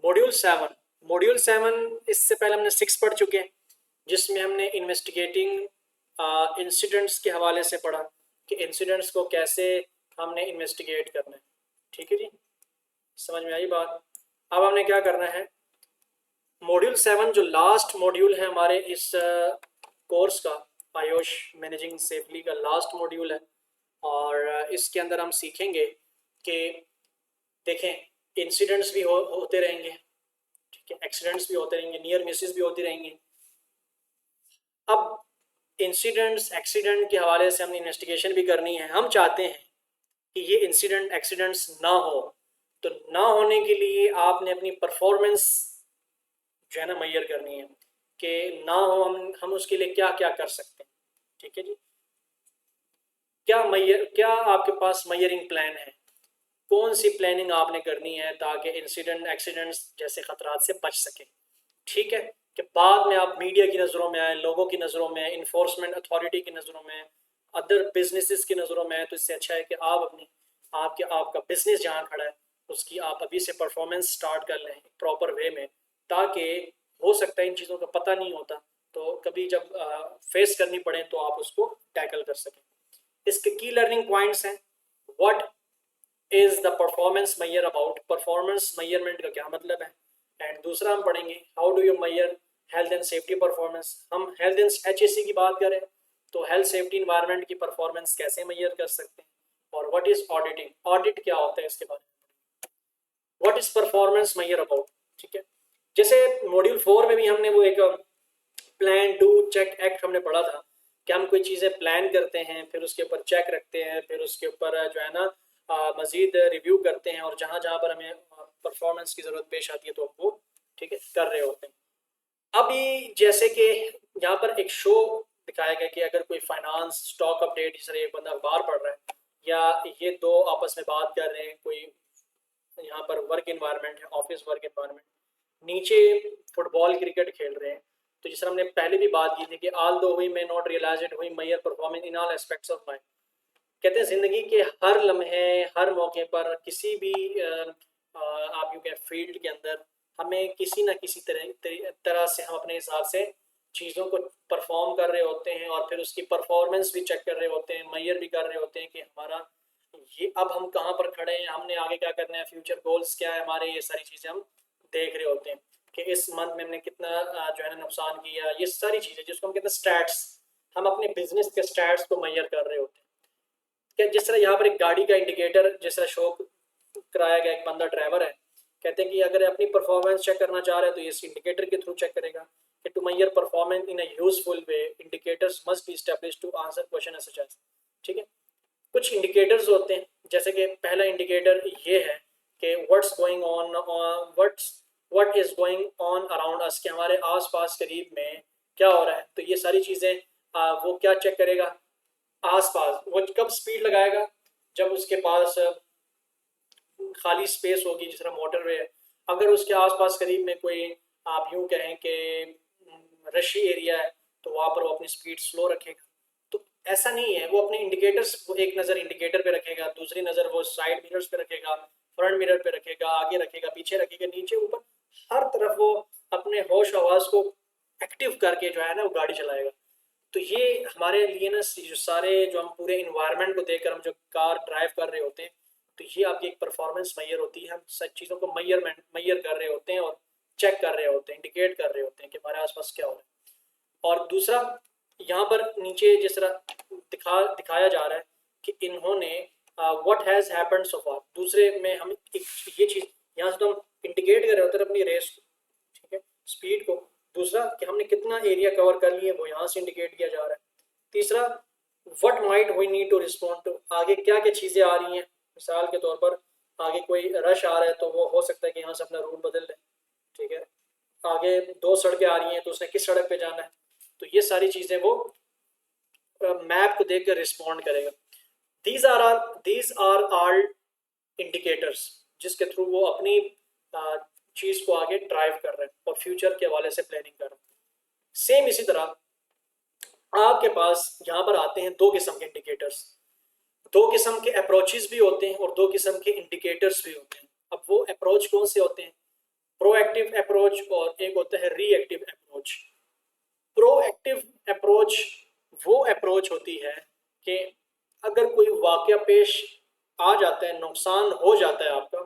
Module 7 इससे पहले हमने 6 पढ़ चुके हैं, जिसमें हमने इन्वेस्टिगेटिंग इंसिडेंट्स के हवाले से पढ़ा कि इंसिडेंट्स को कैसे हमने इन्वेस्टिगेट करना है। ठीक है जी, समझ में आई बात। अब हमने क्या करना है, मॉड्यूल 7 जो लास्ट मॉड्यूल है हमारे इस कोर्स का, आयुष मैनेजिंग सेफली का लास्ट मॉड्यूल है, और इसके अंदर हम सीखेंगे कि देखें इंसिडेंट्स भी होते रहेंगे, ठीक है, एक्सीडेंट्स भी होते रहेंगे, नियर मिसेस भी होती रहेंगी। अब इंसिडेंट्स एक्सीडेंट के हवाले से हमने इन्वेस्टिगेशन भी करनी है। हम चाहते हैं कि ये इंसिडेंट एक्सीडेंट्स ना हो, तो ना होने के लिए आपने अपनी परफॉर्मेंस जो है ना मैयर करनी है कि ना हो, हम उसके लिए क्या क्या कर सकते हैं। ठीक है जी, क्या आपके पास मैयरिंग प्लान है, कौन सी प्लानिंग आपने करनी है ताकि इंसिडेंट एक्सीडेंट्स जैसे खतरात से बच सके। ठीक है, कि बाद में आप मीडिया की नज़रों में आए, लोगों की नज़रों में, इन्फोर्समेंट अथॉरिटी की नज़रों में, अदर बिजनेसेस की नज़रों में आए, तो इससे अच्छा है कि आप अपनी आपका बिजनेस जहाँ खड़ा है उसकी आप अभी से परफॉर्मेंस स्टार्ट कर लें प्रॉपर वे में, ताकि हो सकता है इन चीज़ों का पता नहीं होता, तो कभी जब फेस करनी पड़े तो आप उसको टैकल कर सकें। इसके की लर्निंग पॉइंट्स हैं, what is the performance measure about, performance measurement का क्या मतलब है, एंड दूसरा हम पढ़ेंगे how do you measure health and safety performance. हम हेल्थ एंड HSE की बात करें तो हेल्थ सेफ्टी इन्वायरमेंट की परफॉर्मेंस कैसे मैयर कर सकते हैं, और व्हाट इज ऑडिटिंग, ऑडिट क्या होता है इसके बारे में, what is performance measure about. ठीक है, जैसे मॉड्यूल 4 में भी हमने वो एक प्लान डू चेक एक्ट हमने पढ़ा था कि हम कोई चीज़ें प्लान करते हैं, फिर उसके ऊपर चेक रखते हैं, फिर उसके ऊपर जो है ना मज़ीद रिव्यू करते हैं, और जहाँ जहाँ पर हमें परफॉर्मेंस की ज़रूरत पेश आती है तो हम वो ठीक है कर रहे होते हैं। अभी जैसे कि यहाँ पर एक शो दिखाया गया कि अगर कोई फाइनेंस स्टॉक अपडेट, जिस तरह एक बंदा अखबार पढ़ रहा है या ये दो आपस में बात कर रहे हैं, कोई यहाँ पर वर्क इन्वायरमेंट है, ऑफिस वर्क इन्वायरमेंट, नीचे फुटबॉल क्रिकेट खेल रहे हैं, तो जिस तरह हमने पहले भी बात की थी कि आल दो हुई मे नॉट रियलाइज इट हुई मैयर performing in all aspects of life. कहते हैं ज़िंदगी के हर लम्हे, हर मौके पर, किसी भी आप यूँ कहें फील्ड के अंदर, हमें किसी ना किसी तरह से हम अपने हिसाब से चीज़ों को परफॉर्म कर रहे होते हैं, और फिर उसकी परफॉर्मेंस भी चेक कर रहे होते हैं, मैयर भी कर रहे होते हैं कि हमारा ये अब हम कहाँ पर खड़े हैं, हमने आगे क्या करना है, फ्यूचर गोल्स क्या है हमारे, ये सारी चीज़ें हम देख रहे होते हैं कि इस मंथ में हमने कितना जो है ना नुकसान किया, ये सारी चीज़ें जिसको हम कहते हैं स्टैट्स, हम अपने बिजनेस के स्टैट्स को मैयर कर रहे होते हैं। क्या जिस तरह यहाँ पर एक गाड़ी का इंडिकेटर, जिस तरह शो कराया गया, एक बंदा ड्राइवर है, कहते हैं कि अगर अपनी परफॉर्मेंस चेक करना चाह रहे हैं तो ये इस इंडिकेटर के थ्रू चेक करेगा कि to measure performance in a useful way indicators must be established to answer question such as. ठीक है, कुछ इंडिकेटर्स होते हैं, जैसे कि पहला इंडिकेटर ये है कि what's going on, what is going on around us, कि हमारे आसपास करीब में क्या हो रहा है। तो ये सारी चीज़ें वो क्या चेक करेगा, आसपास वो कब स्पीड लगाएगा, जब उसके पास खाली स्पेस होगी, जिस तरह मोटरवे है, अगर उसके आसपास करीब में कोई आप यूं कहें कि रशी एरिया है, तो वहाँ पर वो अपनी स्पीड स्लो रखेगा। तो ऐसा नहीं है, वो अपने इंडिकेटर्स, वो एक नज़र इंडिकेटर पे रखेगा, दूसरी नज़र वो साइड मिरर्स पे रखेगा, फ्रंट मिरर पे रखेगा, आगे रखेगा, पीछे रखेगा, नीचे ऊपर, हर तरफ वो अपने होश आवाज़ को एक्टिव करके जो है ना वो गाड़ी चलाएगा। तो ये हमारे लिए ना जो सारे जो हम पूरे इन्वायरमेंट को देखकर हम जो कार ड्राइव कर रहे होते हैं, तो ये आपकी एक परफॉर्मेंस मैयर होती है। हम सब चीज़ों को मैयर कर रहे होते हैं और चेक कर रहे होते हैं, इंडिकेट कर रहे होते हैं कि हमारे आसपास क्या हो रहा है। और दूसरा, यहाँ पर नीचे जिस तरह दिखाया जा रहा है कि इन्होंने व्हाट हैज़ हैपेंड सो फार, दूसरे में हम एक ये चीज़ यहाँ से तो हम इंडिकेट कर रहे होते हैं अपनी रेस को, ठीक है, स्पीड को। दूसरा कि हमने कितना एरिया कवर कर लिया वो यहाँ से इंडिकेट किया जा रहा है। तीसरा, what might we need to respond to, आगे क्या क्या चीज़ें आ रही हैं, मिसाल के तौर पर आगे कोई रश आ रहा है तो वो हो सकता है कि यहाँ से अपना रूट बदल ले। ठीक है, आगे दो सड़कें आ रही हैं तो उसने किस सड़क पे जाना है, तो ये सारी चीज़ें वो मैप को देख कर रिस्पॉन्ड करेगा। दीज आर ऑल इंडिकेटर्स जिसके थ्रू वो अपनी चीज़ को आगे ड्राइव कर रहे हैं और फ्यूचर के हवाले से प्लानिंग कर रहे हैं। सेम इसी तरह आपके पास यहाँ पर आते हैं दो किस्म के इंडिकेटर्स, दो किस्म के अप्रोचेस भी होते हैं और दो किस्म के इंडिकेटर्स भी होते हैं। अब वो अप्रोच कौन से होते हैं, प्रो प्रोएक्टिव अप्रोच और एक होता है रिएक्टिव अप्रोच। प्रोएक्टिव अप्रोच वो अप्रोच होती है कि अगर कोई वाकया पेश आ जाता है, नुकसान हो जाता है आपका,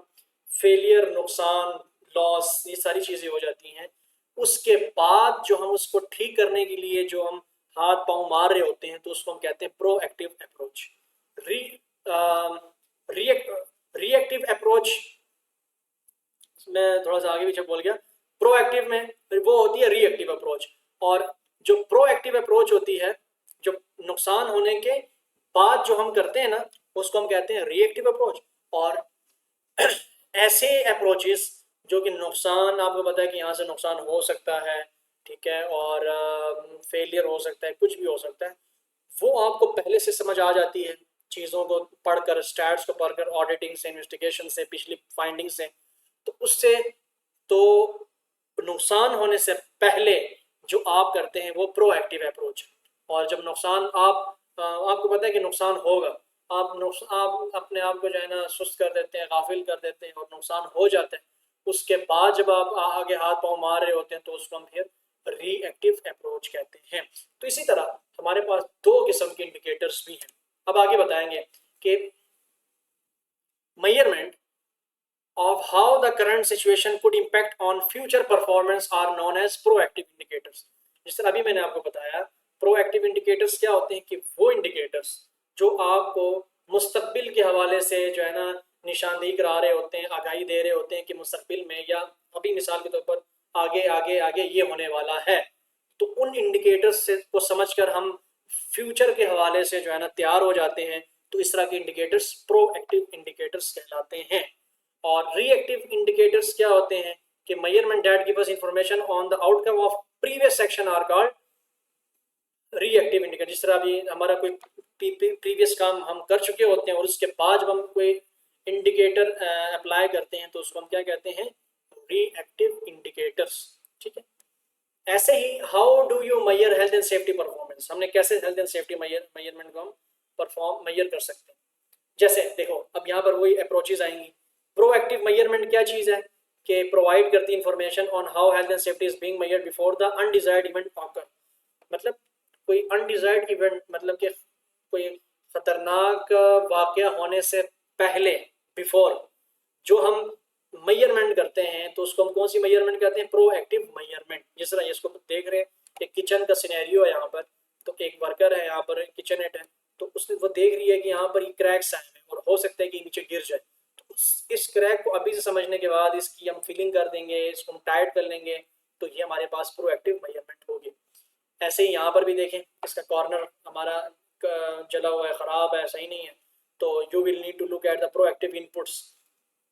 फेलियर, नुकसान, लॉस, ये सारी चीज़ें हो जाती हैं, उसके बाद जो हम उसको ठीक करने के लिए जो हम हाथ पांव मार रहे होते हैं तो उसको हम कहते हैं प्रोएक्टिव अप्रोच। री रिएक्टिव अप्रोच मैं थोड़ा सा आगे पीछे बोल गया। प्रोएक्टिव में वो होती है रिएक्टिव अप्रोच, और जो प्रोएक्टिव अप्रोच होती है, जो नुकसान होने के बाद जो हम करते हैं ना, उसको हम कहते हैं रिएक्टिव अप्रोच। और ऐसे अप्रोचेस जो कि नुकसान, आपको पता है कि यहाँ से नुकसान हो सकता है, ठीक है, और फेलियर हो सकता है, कुछ भी हो सकता है, वो आपको पहले से समझ आ जाती है चीज़ों को पढ़कर, स्टैट्स को पढ़कर, ऑडिटिंग से, इन्वेस्टिगेशन से, पिछली फाइंडिंग से। तो उससे तो नुकसान होने से पहले जो आप करते हैं वो प्रोएक्टिव अप्रोच। और जब नुकसान आपको पता है कि नुकसान होगा, आप अपने आप को जो है ना सुस्त कर देते हैं, गाफिल कर देते हैं और नुकसान हो जाता है, उसके बाद जब आप आगे हाथ पांव मार रहे होते हैं तो उसको हम फिर रिएक्टिव अप्रोच कहते हैं। तो इसी तरह हमारे पास दो किस्म के इंडिकेटर्स भी हैं। अब आगे बताएंगे कि measurement of how the current situation could impact on future performance are known as proactive indicators। जिस तरह अभी मैंने आपको बताया, प्रोएक्टिव इंडिकेटर्स क्या होते हैं कि वो इंडिकेटर्स जो आपको मुस्तकबिल के हवाले से जो है ना निशानदेही करा रहे होते हैं, आगाही दे रहे होते हैं कि मुस्तकबिल में या अभी मिसाल के तौर पर आगे आगे आगे ये होने वाला है। तो उन इंडिकेटर्स से को समझकर हम फ्यूचर के हवाले से जो है ना तैयार हो जाते हैं। तो इस तरह के इंडिकेटर्स प्रोएक्टिव इंडिकेटर्स कहलाते हैं। और रिएक्टिव इंडिकेटर्स क्या होते हैं कि measurement that give us information on the outcome of previous section are called reactive indicator. जिस तरह अभी हमारा कोई प्रीवियस काम हम कर चुके होते हैं और उसके बाद जब हम कोई इंडिकेटर अप्लाई करते हैं तो उसको हम क्या कहते हैं, रिएक्टिव इंडिकेटर्स। ठीक है, ऐसे ही how do you measure health and safety performance, हमने कैसे हेल्थ एंड सेफ्टी मेजरमेंट को हम मेजर कर सकते हैं। जैसे देखो, अब यहाँ पर वही अप्रोचेज आएंगी। प्रोएक्टिव मेजरमेंट क्या चीज़ है कि प्रोवाइड करती information on how health and safety is being measured before the undesired event occur. मतलब कोई अनडिजायर्ड इवेंट, मतलब कि कोई खतरनाक वाकया होने से पहले, बिफोर, जो हम मेजरमेंट करते हैं तो उसको हम कौन सी मेजरमेंट कहते हैं, प्रोएक्टिव मेजरमेंट। जिस तरह इसको देख रहे हैं कि किचन का सिनेरियो है यहाँ पर, तो एक वर्कर है यहाँ पर, किचनएट है, तो उसने वो देख रही है कि यहाँ पर क्रैक्स आए हैं और हो सकता है कि नीचे गिर जाए। तो इस क्रैक को अभी से समझने के बाद इसकी हम फिलिंग कर देंगे, इसको हम टाइट कर लेंगे, तो ये हमारे पास प्रोएक्टिव मेजरमेंट होगी। ऐसे ही यहाँ पर भी देखें, इसका कॉर्नर हमारा जला हुआ है, ख़राब है, सही नहीं है, तो you will need to look at the proactive inputs.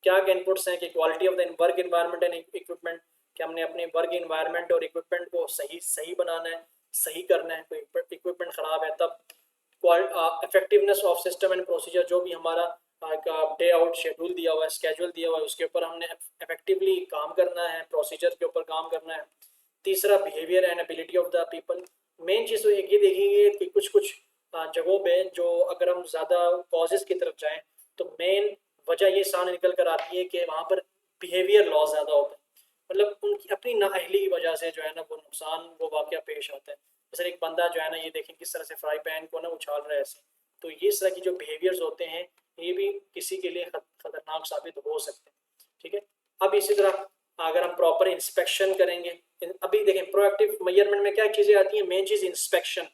क्या क्या इनपुट्स हैं कि quality of the work environment and equipment, कि हमने अपने वर्क इन्वायरमेंट और इक्विपमेंट को सही बनाना है, सही करना है। कोई इक्विपमेंट ख़राब है तब effectiveness of system and procedure, जो भी हमारा का डे आउट शेड्यूल दिया हुआ है, स्केड्यूल दिया हुआ है, उसके ऊपर हमने इफेक्टिवली काम करना है, प्रोसीजर के ऊपर काम करना है। तीसरा, behaviour and ability of the people. Main चीज़ तो एक ये देखेंगे कि कुछ कुछ जगहों पे जो अगर हम ज़्यादा कॉजेज़ की तरफ जाएं तो मेन वजह ये सामने निकल कर आती है कि वहाँ पर बिहेवियर लॉस ज़्यादा होता है। मतलब उनकी अपनी नाअहली की वजह से जो है ना वो नुकसान, वो वाक़या पेश आता है। जैसे एक बंदा जो है ना, ये देखें किस तरह से फ्राई पैन को ना उछाल रहा है ऐसे। तो ये इस तरह की जो बिहेवियर्स होते हैं ये भी किसी के लिए खतरनाक साबित हो सकते हैं। ठीक है, अब इसी तरह अगर हम प्रॉपर इंस्पेक्शन करेंगे, अभी देखें प्रोएक्टिव मेजरमेंट में क्या चीज़ें आती हैं, मेन चीज़ इंस्पेक्शन।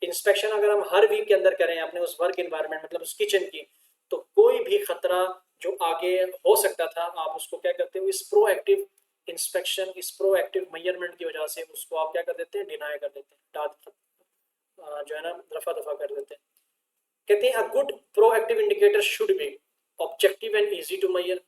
इंस्पेक्शन अगर हम हर वीक के अंदर करें अपने उस वर्क इन्वायरमेंट, मतलब उस किचन की, तो कोई भी खतरा जो आगे हो सकता था, आप उसको क्या करते हो, इस प्रोएक्टिव इंस्पेक्शन, इस प्रोएक्टिव मेजरमेंट की वजह से उसको आप क्या कर देते हैं, डिनाई कर देते हैं, जो है ना रफा दफा कर देते हैं। कहते हैं a good proactive indicator should be objective and easy to measure.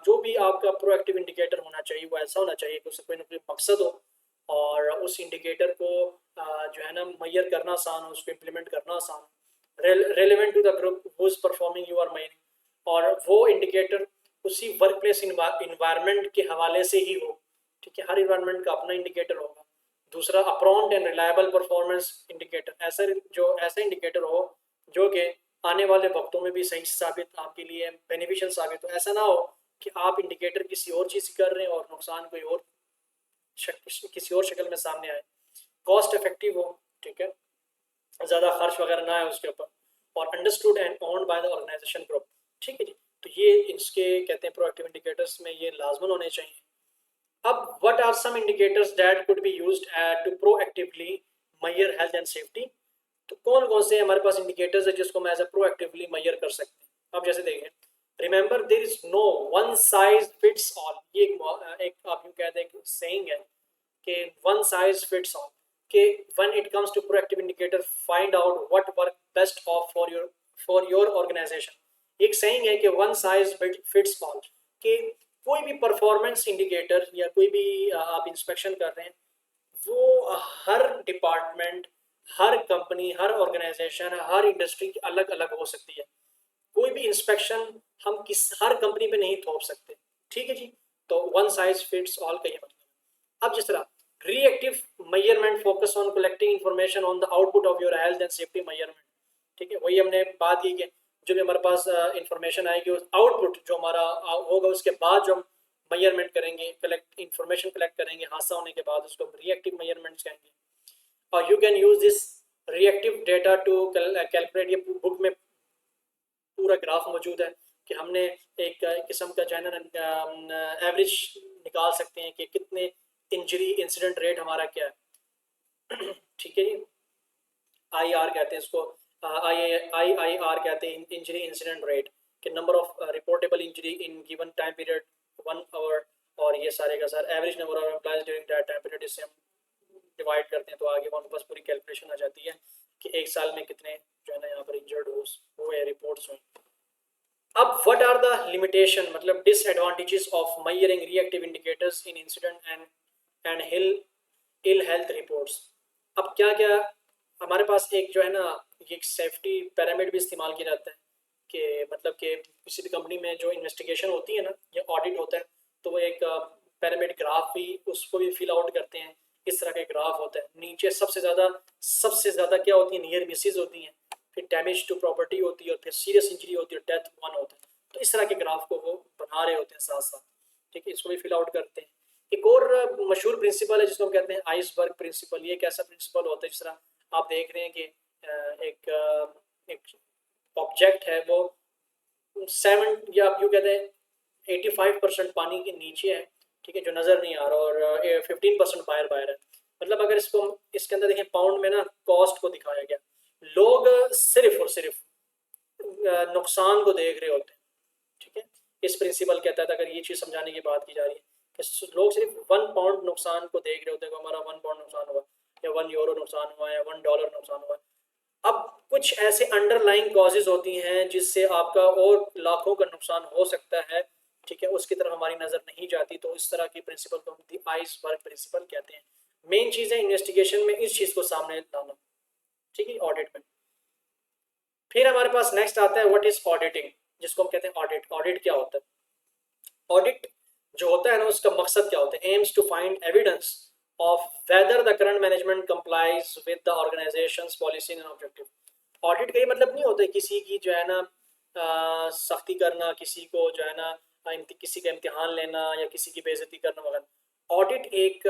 जो भी आपका प्रोएक्टिव इंडिकेटर होना चाहिए वो ऐसा होना चाहिए कि उससे कोई ना कोई मकसद हो और उस इंडिकेटर को जो है ना मेजर करना आसान हो, उसको इम्प्लीमेंट करना आसान हो, relevant to the group who is performing you are measuring, और वो इंडिकेटर उसी वर्क प्लेस इन्वायरमेंट के हवाले से ही हो। ठीक है, हर इन्वायरमेंट का अपना इंडिकेटर होगा। दूसरा, अपराउंड एंड रिलायबल परफॉर्मेंस इंडिकेटर, ऐसा इंडिकेटर हो जो कि आने वाले वक्तों में भी सही साबित, आपके लिए बेनिफिशियल साबित हो। ऐसा ना हो कि आप इंडिकेटर किसी और चीज़ कर रहे हैं और नुकसान कोई और किसी और शक्ल में सामने आए, कॉस्ट इफेक्टिव हो, ठीक है, ज़्यादा खर्च वगैरह ना है उसके ऊपर, और understood and owned by the organisation group, ठीक है जी। तो ये इसके कहते हैं प्रोएक्टिव इंडिकेटर्स में ये लाजमन होने चाहिए। अब what are some indicators that could be used to proactively measure health and safety. तो कौन कौन से हमारे पास इंडिकेटर्स है जिसको हम एज ए प्रोएक्टिवली मेजर कर सकते हैं। अब जैसे देखें, remember there is no one size fits all, ये एक आप यूं कहते हैं सेइंग है कि वन साइज फिट्स ऑल, कि when it comes to proactive indicator find out what work best of for your organisation. एक सेइंग है कि वन साइज फिट्स ऑल, कि कोई भी परफॉर्मेंस इंडिकेटर या कोई भी आप इंस्पेक्शन कर रहे हैं, वो हर डिपार्टमेंट, हर कंपनी, हर ऑर्गेनाइजेशन, हर इंडस्ट्री की अलग अलग हो सकती है। कोई भी इंस्पेक्शन हम किस हर कंपनी पे नहीं थोप सकते, ठीक है जी। तो वन साइज फिट्स ऑल का ये मतलब है। अब जिस तरह reactive measurement focus on collecting information on the output of your health and safety measurement, ठीक है, वही हमने बात की कि जो भी हमारे पास इंफॉर्मेशन आएगी उस आउटपुट जो हमारा होगा उसके बाद जो हम मेजरमेंट करेंगे, कलेक्ट इंफॉर्मेशन कलेक्ट करेंगे हादसा होने के बाद, उसको रिएक्टिव मेजरमेंट्स कहेंगे। और you can use this reactive data to calculate, ये बुक में पूरा ग्राफ मौजूद है कि हमने एक किस्म का जो है ना एवरेज निकाल सकते हैं कि कितने इंजरी इंसिडेंट रेट हमारा क्या है ठीक है जी। आई आर कहते हैं इसको, आई आर कहते हैं इंजरी इंसिडेंट रेट, कि number of reportable injury in given time period 1 hour, और ये सारे का सर average number of employees during that time period, इससे हम डिवाइड करते हैं तो आगे हमारे पास पूरी कैलकुलेशन आ जाती है कि एक साल में कितने जो है ना यहाँ पर इंजर्ड हुए रिपोर्ट्स हुई। अब व्हाट आर द लिमिटेशन, मतलब disadvantages of measuring reactive indicators in incident and hill ill health reports. अब क्या क्या हमारे पास एक जो है ना ये सेफ्टी पैरामीटर भी इस्तेमाल किया जाता है, कि मतलब कि किसी भी कंपनी में जो इन्वेस्टिगेशन होती है ना या ऑडिट होता है, तो वो एक पैरामीटर ग्राफ भी उसको भी फिल आउट करते हैं। इस तरह के ग्राफ होता है, नीचे सबसे ज़्यादा क्या होती है, नियर मिसेज होती हैं, फिर डैमेज टू प्रॉपर्टी होती है, और फिर सीरियस इंजरी होती है, डेथ 1 होता है। तो इस तरह के ग्राफ को वो बना रहे होते हैं साथ साथ, ठीक है, इसको भी फिल आउट करते हैं। एक और मशहूर प्रिंसिपल है जिसको हम कहते हैं आइसबर्ग प्रिंसिपल। ये एक ऐसा प्रिंसिपल होता है जिस तरह आप देख रहे हैं कि एक ऑब्जेक्ट है वो 7 या आप यूँ कहते हैं 85% पानी के नीचे है, ठीक है, जो नज़र नहीं आ रहा, और 15% बाहर बाहर है। मतलब अगर इसको इसके अंदर देखें पाउंड में ना कॉस्ट को दिखाया गया, लोग सिर्फ और सिर्फ नुकसान को देख रहे होते हैं, ठीक है। इस प्रिंसिपल कहता है अगर ये चीज़ समझाने की बात की जा रही है कि लोग सिर्फ 1 पाउंड नुकसान को देख रहे होते हैं कि हमारा 1 पाउंड नुकसान हुआ, या 1 यूरो नुकसान हुआ, या $1 नुकसान हुआ। अब कुछ ऐसे अंडरलाइंग कॉजेज होती हैं जिससे आपका और लाखों का नुकसान हो सकता है, ठीक है, उसकी तरफ हमारी नज़र नहीं जाती। तो इस तरह की प्रिंसिपल को हम आइसबर्ग प्रिंसिपल कहते हैं। मेन चीज़ है इन्वेस्टिगेशन में इस चीज़ को सामने लाना, ठीक है, ऑडिट में। फिर हमारे पास नेक्स्ट आता है व्हाट इज ऑडिटिंग, जिसको हम कहते हैं ऑडिट। ऑडिट क्या होता है? ऑडिट जो होता है ना उसका मकसद क्या होता है? Aims to find evidence of whether the current management complies with the organisation's policy and objective. Audit का ये मतलब नहीं होता है किसी की जो है ना सख्ती करना, किसी को जो है ना किसी का इम्तिहान लेना या किसी की बेइज्जती करना वगैरह। ऑडिट एक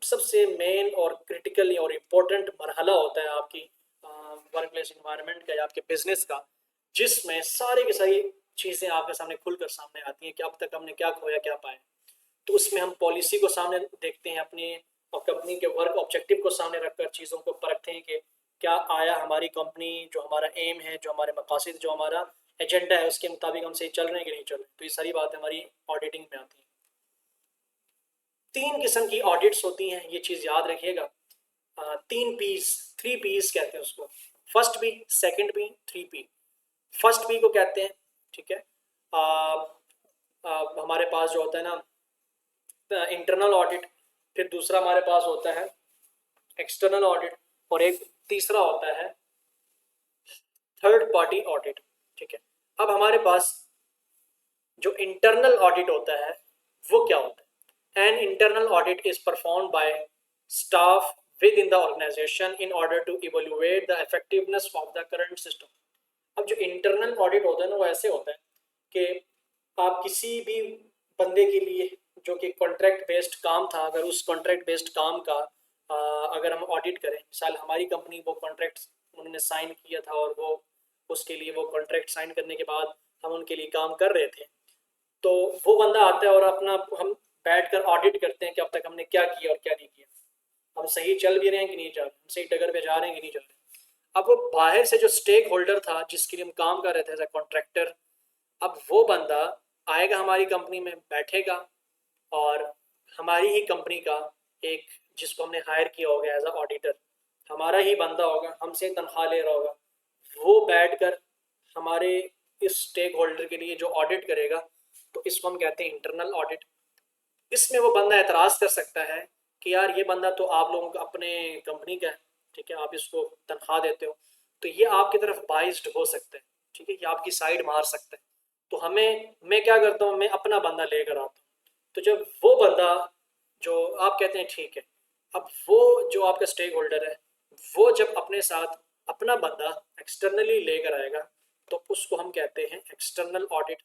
सबसे मेन और क्रिटिकल और इम्पोर्टेंट मरहला होता है आपकी वर्क प्लेस इन्वायरमेंट का या आपके बिजनेस का, जिसमें सारी की सारी चीज़ें आपके सामने खुलकर सामने आती हैं कि अब तक हमने क्या खोया क्या पाया। तो उसमें हम पॉलिसी को सामने देखते हैं अपनी, और कंपनी के वर्क ऑब्जेक्टिव को सामने रखकर चीज़ों को परखते हैं कि क्या आया हमारी कंपनी, जो हमारा एम है, जो हमारे मकासद, जो हमारा एजेंडा है, उसके मुताबिक हम सही चल रहे हैं कि नहीं चल रहे। तो ये सारी बातें हमारी ऑडिटिंग में आती हैं। 3 किस्म की ऑडिट्स होती हैं, ये चीज़ याद रखिएगा। 3 P's, 3 P's कहते हैं उसको, first P, second P, 3 P। First P को कहते हैं, ठीक है, हमारे पास जो होता है ना इंटरनल ऑडिट, फिर दूसरा हमारे पास होता है एक्सटर्नल ऑडिट, और एक तीसरा होता है थर्ड पार्टी ऑडिट, ठीक है। अब हमारे पास जो इंटरनल ऑडिट होता है वो क्या होता है? An internal audit is performed by staff within the organization in order to evaluate the effectiveness of the current system। अब जो इंटरनल ऑडिट होता है ना वो ऐसे होता है कि आप किसी भी बंदे के लिए जो कि कॉन्ट्रैक्ट बेस्ड काम था, अगर उस कॉन्ट्रैक्ट बेस्ड काम का अगर हम ऑडिट करें, मिसाल हमारी कंपनी वो कॉन्ट्रैक्ट उन्होंने साइन किया था और वो उसके लिए वो कॉन्ट्रैक्ट साइन करने के बाद हम उनके लिए काम कर रहे थे, तो वो बंदा आता है और अपना हम बैठ कर ऑडिट करते हैं कि अब तक हमने क्या किया और क्या नहीं किया, हम सही चल भी रहे हैं कि नहीं जा रहे, हम सही डगर पे जा रहे हैं कि नहीं जा रहे। अब वो बाहर से जो स्टेक होल्डर था जिसके लिए हम काम कर रहे थे एज ए कॉन्ट्रैक्टर, अब वो बंदा आएगा हमारी कंपनी में बैठेगा और हमारी ही कंपनी का एक, जिसको हमने हायर किया होगा एज अ ऑडिटर, हमारा ही बंदा होगा, हमसे तनख्वाह ले रहा होगा, वो बैठकर हमारे इस स्टेक होल्डर के लिए जो ऑडिट करेगा, तो इसको हम कहते हैं इंटरनल ऑडिट। इसमें वो बंदा एतराज़ कर सकता है कि यार ये बंदा तो आप लोगों का अपने कंपनी का है, ठीक है, आप इसको तनख्वाह देते हो, तो ये आपकी तरफ बाइस्ड हो सकता है, ठीक है, ये आपकी साइड मार सकता है। तो हमें, मैं क्या करता हूँ, मैं अपना बंदा लेकर आता हूँ। तो जब वो बंदा, जो आप कहते हैं ठीक है, अब वो जो आपका स्टेक होल्डर है, वो जब अपने साथ अपना बंदा एक्सटर्नली लेकर आएगा, तो उसको हम कहते हैं एक्सटर्नल ऑडिट,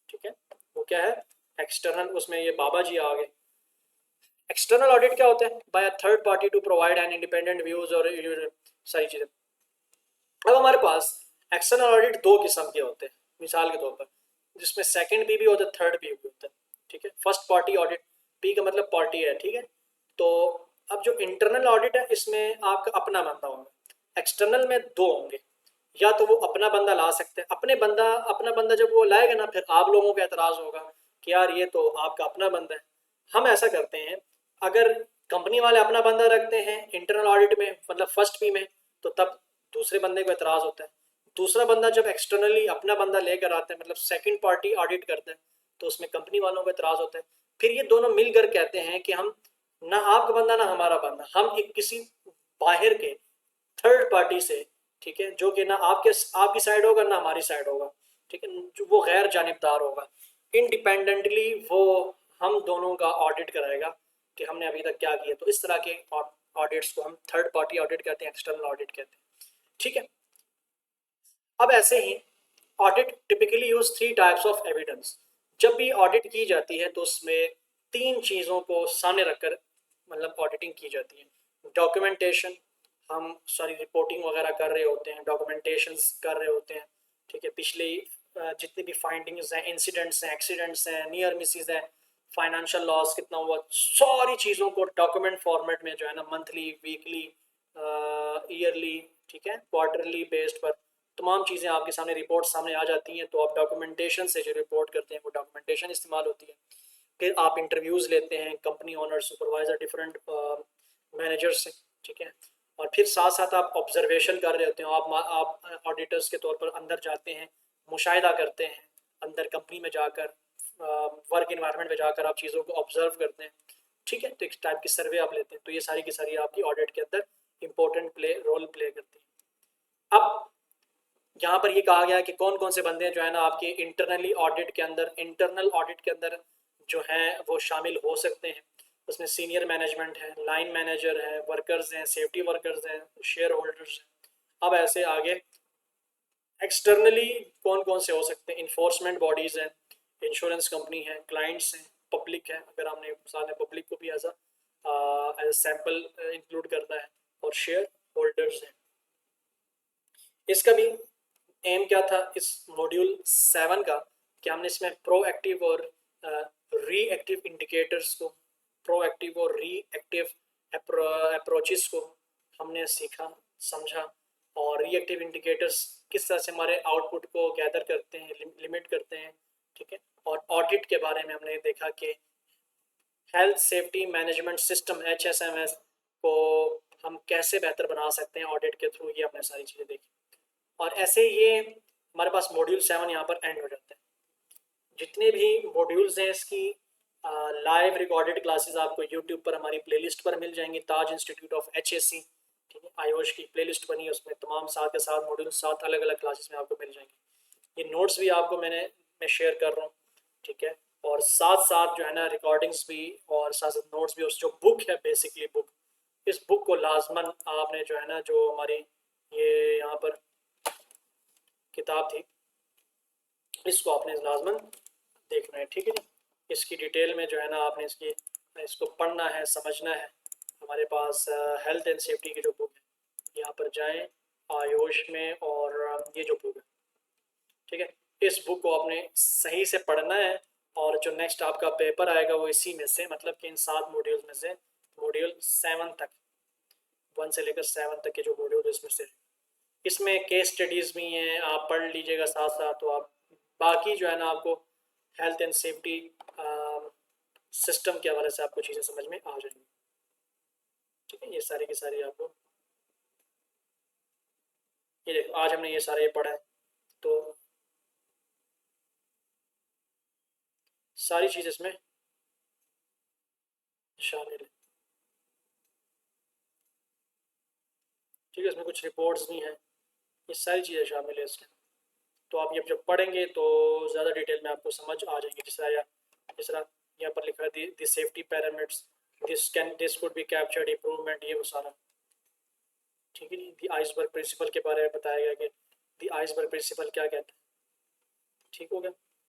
ठीक है। वो क्या है, एक्सटर्नल, उसमें ये बाबा जी आ गए। एक्सटर्नल ऑडिट क्या होता है, by a third party to provide an independent views और सारी चीज़ें। अब हमारे पास एक्सटर्नल ऑडिट दो किस्म के होते हैं, मिसाल के तौर पर, जिसमें सेकंड पी भी होता है, थर्ड पी भी होता है, ठीक है। फर्स्ट पार्टी ऑडिट, पी का मतलब पार्टी है, ठीक है। तो अब जो इंटरनल ऑडिट है, इसमें आपका अपना बंदा होगा, एक्सटर्नल में दो होंगे, या तो वो अपना बंदा ला सकते हैं, अपना बंदा जब वो लाएगा ना, फिर आप लोगों का एतराज़ होगा कि यार ये तो आपका अपना बंदा है। हम ऐसा करते हैं, अगर कंपनी वाले अपना बंदा रखते हैं इंटरनल ऑडिट में, मतलब फर्स्ट पी में, तो तब दूसरे बंदे को एतराज़ होता है। दूसरा बंदा जब एक्सटर्नली अपना बंदा लेकर आता है, मतलब सेकंड पार्टी ऑडिट करता है, तो उसमें कंपनी वालों को एतराज़ होता है। फिर ये दोनों मिलकर कहते हैं कि हम, ना आपका बंदा ना हमारा बंदा, हम एक किसी बाहर के थर्ड पार्टी से, ठीक है, जो कि ना आपकी साइड होगा ना हमारी साइड होगा, ठीक है, जो वो गैर जानिबदार होगा, इंडिपेंडेंटली वो हम दोनों का ऑडिट कराएगा कि हमने अभी तक क्या किया। तो इस तरह के ऑडिट्स को हम थर्ड पार्टी ऑडिट कहते हैं, एक्सटर्नल ऑडिट कहते हैं, ठीक है। अब ऐसे ही audit typically use three types of evidence. जब भी ऑडिट की जाती है तो उसमें तीन चीज़ों को सामने रखकर मतलब ऑडिटिंग की जाती है। डॉक्यूमेंटेशन, हम सारी रिपोर्टिंग वगैरह कर रहे होते हैं, डॉक्यूमेंटेशंस कर रहे होते हैं, ठीक है। पिछले जितनी भी फाइंडिंग्स हैं, इंसिडेंट्स हैं, एक्सीडेंट्स हैं, नियर मिसेस हैं, फाइनेंशियल लॉस कितना हुआ, सारी चीज़ों को डॉक्यूमेंट फॉर्मेट में जो है ना, मंथली, वीकली, ईयरली, ठीक है, क्वार्टरली बेस्ड पर तमाम चीज़ें आपके सामने, रिपोर्ट सामने आ जाती हैं। तो आप डॉक्यूमेंटेशन से जो रिपोर्ट करते हैं वो डॉक्यूमेंटेशन इस्तेमाल होती है। फिर आप इंटरव्यूज़ लेते हैं company owner, supervisor, different manager से, ठीक है। और फिर साथ साथ आप ऑब्जर्वेशन कर रहे होते हैं, आप ऑडिटर्स के तौर पर अंदर जाते हैं, मुशाहिदा करते हैं, अंदर कंपनी में जाकर, वर्क इन्वायरमेंट में जाकर आप चीज़ों को ऑब्जर्व करते हैं, ठीक है। तो एक टाइप की सर्वे आप लेते हैं। तो ये सारी की सारी आपकी ऑडिट के अंदर इंपॉर्टेंट रोल प्ले करती है। अब यहाँ पर ये कहा गया है कि कौन कौन से बंदे जो है ना आपके इंटरनल ऑडिट के अंदर जो हैं वो शामिल हो सकते हैं। उसमें सीनियर मैनेजमेंट है, लाइन मैनेजर है, वर्कर्स हैं, सेफ्टी वर्कर्स हैं, शेयर होल्डर्स हैं। अब ऐसे आगे एक्सटर्नली कौन कौन से हो सकते हैं, इन्फोर्समेंट बॉडीज़ हैं, इंश्योरेंस कंपनी है, क्लाइंट्स हैं, पब्लिक है, अगर हमने साथ में पब्लिक को भी एज अ सैम्पल इंक्लूड करना है, और शेयर होल्डर्स हैं। इसका भी एम क्या था इस मॉड्यूल 7 का, कि हमने इसमें प्रोएक्टिव और रीएक्टिव इंडिकेटर्स को, प्रोएक्टिव और रीएक्टिव अप्रोचेस को हमने सीखा, समझा। और रिएक्टिव इंडिकेटर्स किस तरह से हमारे आउटपुट को गैदर करते हैं, लिमिट करते हैं, ठीक है। और ऑडिट के बारे में हमने देखा कि health safety management system HSMS को हम कैसे बेहतर बना सकते हैं ऑडिट के थ्रू, ये हमने सारी चीज़ें देखी। और ऐसे ये हमारे पास मॉड्यूल 7 यहाँ पर एंड हो जाता है। जितने भी मॉड्यूल्स हैं इसकी लाइव रिकॉर्डेड क्लासेस आपको यूट्यूब पर हमारी प्लेलिस्ट पर मिल जाएंगी, ताज इंस्टीट्यूट ऑफ HSC, ठीक है, आयोश की प्लेलिस्ट बनी है, उसमें तमाम साथ के साथ मॉड्यूल 7 अलग अलग क्लासेस में आपको मिल जाएंगे। ये नोट्स भी आपको मैं शेयर कर रहा हूँ, ठीक है। और साथ साथ जो है ना रिकॉर्डिंग्स भी, और साथ साथ नोट्स भी, उस जो बुक है बेसिकली बुक, इस बुक को लाजमन आपने जो है ना, जो हमारी ये यहाँ पर किताब थी, इसको आपने लाजमन देखना है, ठीक है जी। इसकी डिटेल में जो है ना आपने इसको पढ़ना है, समझना है। हमारे पास हेल्थ एंड सेफ्टी की जो बुक है, यहाँ पर जाएं आयोश में, और ये जो बुक है, ठीक है, इस बुक को आपने सही से पढ़ना है। और जो नेक्स्ट आपका पेपर आएगा वो इसी में से, मतलब कि इन 7 मॉड्यूल्स में से मॉड्यूल 7 तक, 1 से लेकर 7 तक के जो मॉड्यूल इसमें से, इसमें केस स्टडीज़ भी हैं, आप पढ़ लीजिएगा साथ साथ, तो आप बाकी जो है ना आपको हेल्थ एंड सेफ्टी सिस्टम के हवाले से आपको चीज़ें समझ में आ जाएंगी। ठीक है, ये सारी की सारी आपको, ये देखो आज हमने ये सारे पढ़ा है, तो सारी चीज़ इसमें शामिल है। ठीक है, इसमें कुछ रिपोर्ट्स भी हैं, ये सारी चीज़ें शामिल है इसमें। तो आप ये जब पढ़ेंगे तो ज़्यादा डिटेल में आपको समझ आ जाएंगी। जिस तरह यहाँ पर लिखा है the safety parameters, this could be captured improvement, ये वो सारा। ठीक है जी, द आइसबर्ग प्रिंसिपल के बारे में बताया गया कि द आइसबर्ग प्रिंसिपल क्या कहता है। ठीक हो गया।